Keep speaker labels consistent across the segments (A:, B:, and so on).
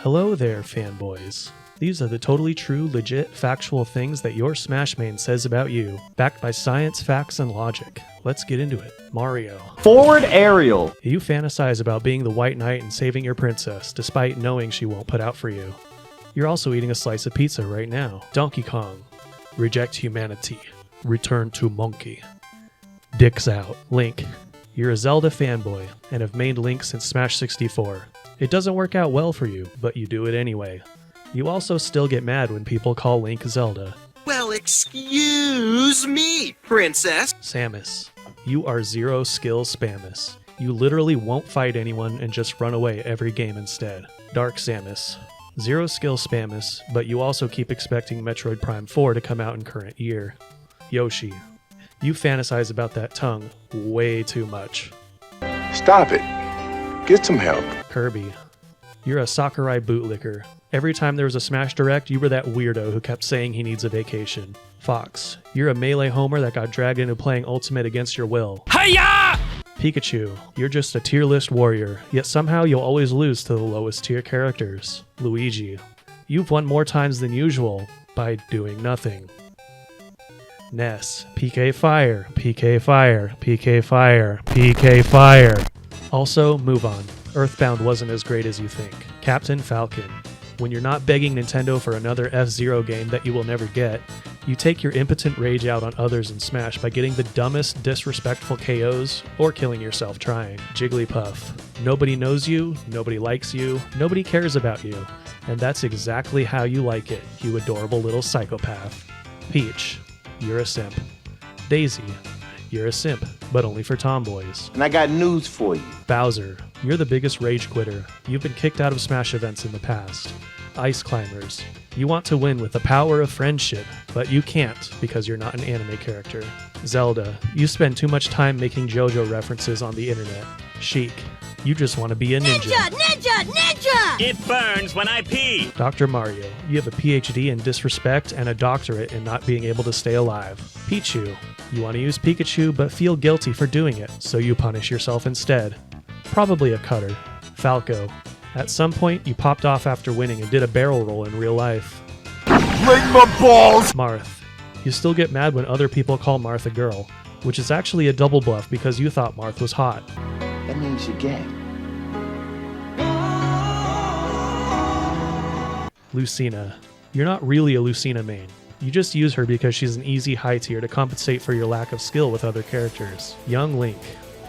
A: Hello there, fanboys. These are the totally true, legit, factual things that your Smash main says about you, backed by science, facts, and logic. Let's get into it. Mario.
B: Forward aerial.
A: You fantasize about being the White Knight and saving your princess, despite knowing she won't put out for you. You're also eating a slice of pizza right now. Donkey Kong. Reject humanity. Return to monkey. Dicks out. Link. You're a Zelda fanboy, and have mained Link since Smash 64. It doesn't work out well for you, but you do it anyway. You also still get mad when people call Link Zelda.
C: Well, excuse me, princess.
A: Samus. You are zero skill Spamus. You literally won't fight anyone and just run away every game instead. Dark Samus. Zero skill Spamus, but you also keep expecting Metroid Prime 4 to come out in current year. Yoshi. You fantasize about that tongue way too much.
D: Stop it. Get some help.
A: Kirby. You're a Sakurai bootlicker. Every time there was a Smash Direct, you were that weirdo who kept saying he needs a vacation. Fox. You're a melee homer that got dragged into playing Ultimate against your will. Hiya! Pikachu. You're just a tier list warrior, yet somehow you'll always lose to the lowest tier characters. Luigi. You've won more times than usual by doing nothing. Ness. PK Fire, PK Fire, PK Fire, PK Fire. Also, move on. Earthbound wasn't as great as you think. Captain Falcon. When you're not begging Nintendo for another F-Zero game that you will never get, you take your impotent rage out on others in Smash by getting the dumbest, disrespectful KOs or killing yourself trying. Jigglypuff. Nobody knows you, nobody likes you, nobody cares about you. And that's exactly how you like it, you adorable little psychopath. Peach. You're a simp. Daisy. You're a simp, but only for tomboys.
B: And I got news for you.
A: Bowser. You're the biggest rage quitter. You've been kicked out of Smash events in the past. Ice Climbers. You want to win with the power of friendship, but you can't because you're not an anime character. Zelda. You spend too much time making JoJo references on the internet. Sheik. You just want to be a ninja.
E: Ninja!
F: It burns when I pee!
A: Dr. Mario. You have a PhD in disrespect and a doctorate in not being able to stay alive. Pichu. You want to use Pikachu but feel guilty for doing it, so you punish yourself instead. Probably a cutter. Falco. At some point, you popped off after winning and did a barrel roll in real life.
D: Break my balls!
A: Marth. You still get mad when other people call Marth a girl, which is actually a double bluff because you thought Marth was hot.
B: That means you're gay.
A: Lucina. You're not really a Lucina main. You just use her because she's an easy high tier to compensate for your lack of skill with other characters. Young Link.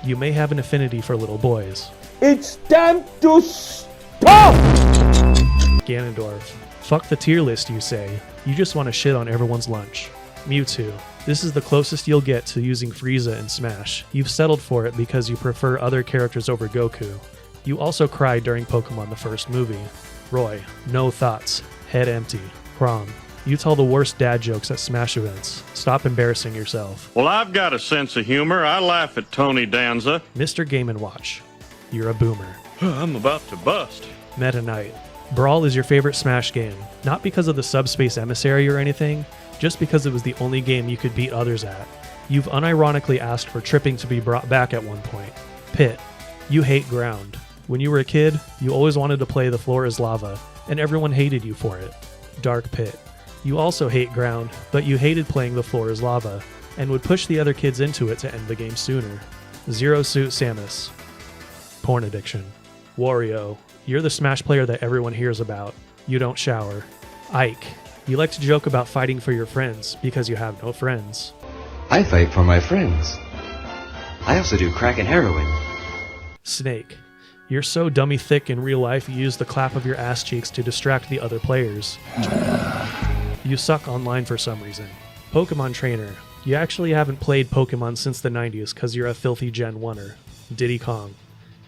A: You may have an affinity for little boys.
B: It's time to stop!
A: Ganondorf. Fuck the tier list, you say. You just want to shit on everyone's lunch. Mewtwo. This is the closest you'll get to using Frieza in Smash. You've settled for it because you prefer other characters over Goku. You also cried during Pokemon the first movie. Roy. No thoughts. Head empty. Prom. You tell the worst dad jokes at Smash events. Stop embarrassing yourself.
G: Well, I've got a sense of humor. I laugh at Tony Danza.
A: Mr. Game & Watch. You're a boomer.
G: I'm about to bust.
A: Meta Knight. Brawl is your favorite Smash game. Not because of the Subspace Emissary or anything, just because it was the only game you could beat others at. You've unironically asked for tripping to be brought back at one point. Pit. You hate ground. When you were a kid, you always wanted to play The Floor is Lava, and everyone hated you for it. Dark Pit. You also hate ground, but you hated playing The Floor is Lava, and would push the other kids into it to end the game sooner. Zero Suit Samus. Porn addiction. Wario. You're the Smash player that everyone hears about. You don't shower. Ike. You like to joke about fighting for your friends because you have no friends.
H: I fight for my friends. I also do crack and heroin.
A: Snake. You're so dummy thick in real life you use the clap of your ass cheeks to distract the other players. You suck online for some reason. Pokemon Trainer. You actually haven't played Pokemon since the 90s because you're a filthy Gen 1er. Diddy Kong.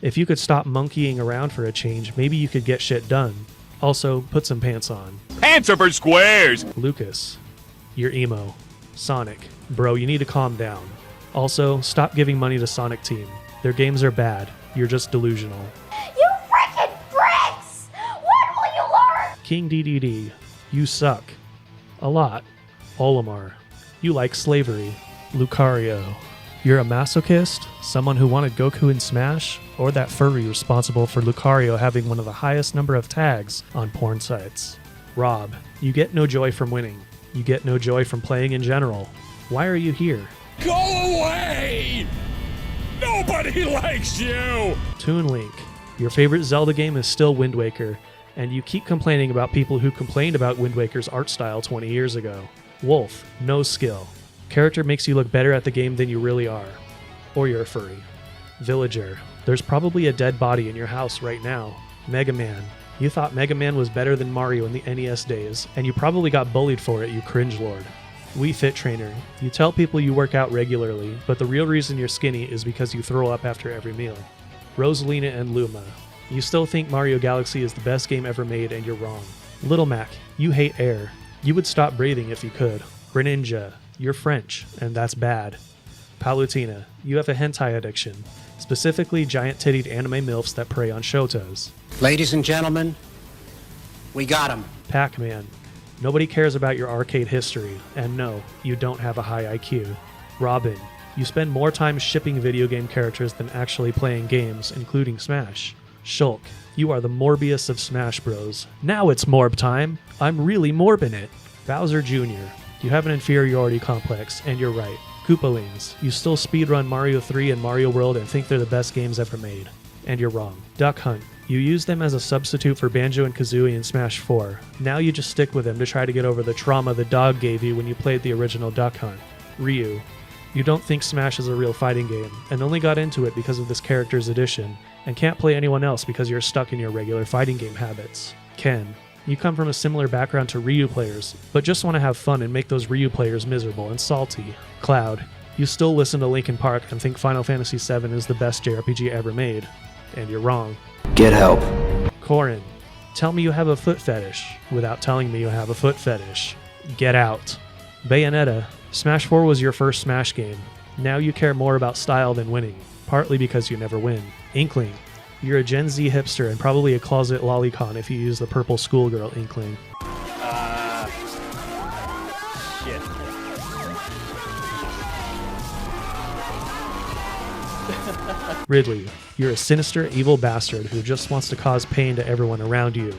A: If you could stop monkeying around for a change, maybe you could get shit done. Also, put some pants on.
F: Pants are for squares!
A: Lucas. You're emo. Sonic. Bro, you need to calm down. Also, stop giving money to Sonic Team. Their games are bad. You're just delusional.
E: You freaking bricks! When will you learn?
A: King DDD. You suck. A lot. Olimar. You like slavery. Lucario. You're a masochist? Someone who wanted Goku in Smash? or that furry responsible for Lucario having one of the highest number of tags on porn sites. Rob, you get no joy from winning. You get no joy from playing in general. Why are you here?
F: Go away! Nobody likes you!
A: Toon Link, your favorite Zelda game is still Wind Waker, and you keep complaining about people who complained about Wind Waker's art style 20 years ago. Wolf, no skill. Character makes you look better at the game than you really are. Or you're a furry. Villager, there's probably a dead body in your house right now. Mega Man, you thought Mega Man was better than Mario in the NES days, and you probably got bullied for it, you cringelord. Wii Fit Trainer, you tell people you work out regularly, but the real reason you're skinny is because you throw up after every meal. Rosalina and Luma, you still think Mario Galaxy is the best game ever made and you're wrong. Little Mac, you hate air. You would stop breathing if you could. Greninja, you're French, and that's bad. Palutena, you have a hentai addiction, specifically giant-tittied anime milfs that prey on shotos.
I: Ladies and gentlemen, we got him.
A: Pac-Man, nobody cares about your arcade history, and no, you don't have a high IQ. Robin, you spend more time shipping video game characters than actually playing games, including Smash. Shulk, you are the Morbius of Smash Bros. Now it's Morb time! I'm really morbing it! Bowser Jr., you have an inferiority complex, and you're right. Koopalings, you still speedrun Mario 3 and Mario World and think they're the best games ever made. And you're wrong. Duck Hunt, you use them as a substitute for Banjo and Kazooie in Smash 4. Now you just stick with them to try to get over the trauma the dog gave you when you played the original Duck Hunt. Ryu, you don't think Smash is a real fighting game, and only got into it because of this character's addition, and can't play anyone else because you're stuck in your regular fighting game habits. Ken, you come from a similar background to Ryu players, but just want to have fun and make those Ryu players miserable and salty. Cloud, you still listen to Linkin Park and think Final Fantasy VII is the best JRPG ever made, and you're wrong.
B: Get help.
A: Corin, tell me you have a foot fetish without telling me you have a foot fetish. Get out. Bayonetta, Smash 4 was your first Smash game. Now you care more about style than winning, partly because you never win. Inkling, you're a Gen Z hipster and probably a closet lolicon if you use the purple schoolgirl Inkling.
F: Shit.
A: Ridley, you're a sinister, evil bastard who just wants to cause pain to everyone around you,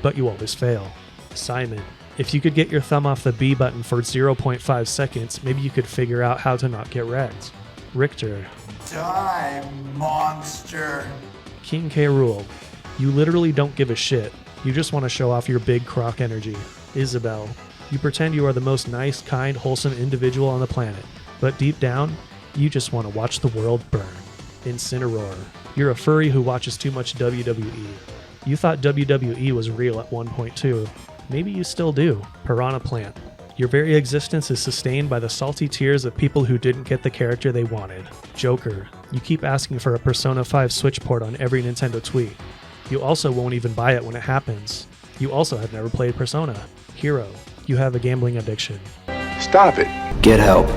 A: but you always fail. Simon, if you could get your thumb off the B button for 0.5 seconds, maybe you could figure out how to not get wrecked. Richter,
J: Die, monster.
A: King K. Rool, you literally don't give a shit. You just want to show off your big croc energy. Isabel, you pretend you are the most nice, kind, wholesome individual on the planet, but deep down, you just want to watch the world burn. Incineroar, you're a furry who watches too much WWE. You thought WWE was real at one point too. Maybe you still do. Piranha Plant, your very existence is sustained by the salty tears of people who didn't get the character they wanted. Joker, you keep asking for a Persona 5 Switch port on every Nintendo tweet. You also won't even buy it when it happens. You also have never played Persona. Hero, you have a gambling addiction.
D: Stop it.
B: Get help.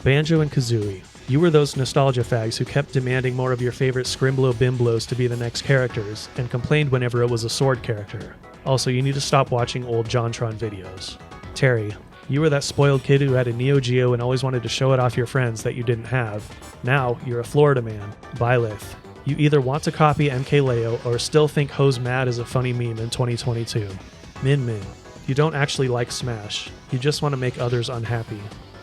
A: Banjo and Kazooie, you were those nostalgia fags who kept demanding more of your favorite Scrimblow Bimblows to be the next characters, and complained whenever it was a sword character. Also, you need to stop watching old JonTron videos. Terry, you were that spoiled kid who had a Neo Geo and always wanted to show it off your friends that you didn't have. Now, you're a Florida man. Byleth, you either want to copy MKLeo or still think Ho's Mad is a funny meme in 2022. Min Min, you don't actually like Smash. You just want to make others unhappy.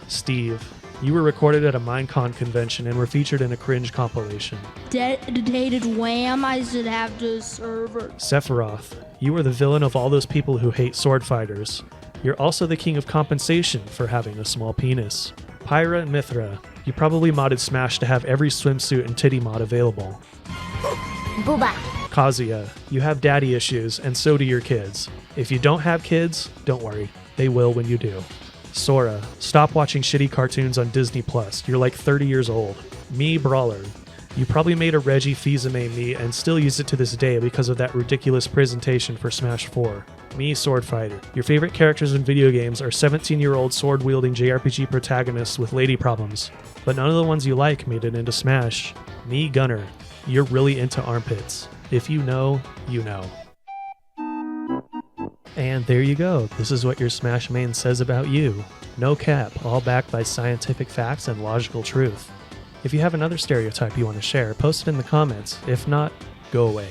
A: Steve, you were recorded at a Minecon convention and were featured in a cringe compilation.
E: Dedicated wham, I should have to server.
A: Sephiroth, you are the villain of all those people who hate sword fighters. You're also the king of compensation for having a small penis. Pyra and Mithra, you probably modded Smash to have every swimsuit and titty mod available.
E: Booba.
A: Kazuya, you have daddy issues, and so do your kids. If you don't have kids, don't worry. They will when you do. Sora, stop watching shitty cartoons on Disney+. You're like 30 years old. Me Brawler, you probably made a Reggie Fils-Aimé me and still use it to this day because of that ridiculous presentation for Smash 4. Me Sword Fighter, your favorite characters in video games are 17-year-old sword-wielding JRPG protagonists with lady problems, but none of the ones you like made it into Smash. Me Gunner, you're really into armpits. If you know, you know. And there you go. This is what your Smash main says about you. No cap, all backed by scientific facts and logical truth. If you have another stereotype you want to share, post it in the comments. If not, go away.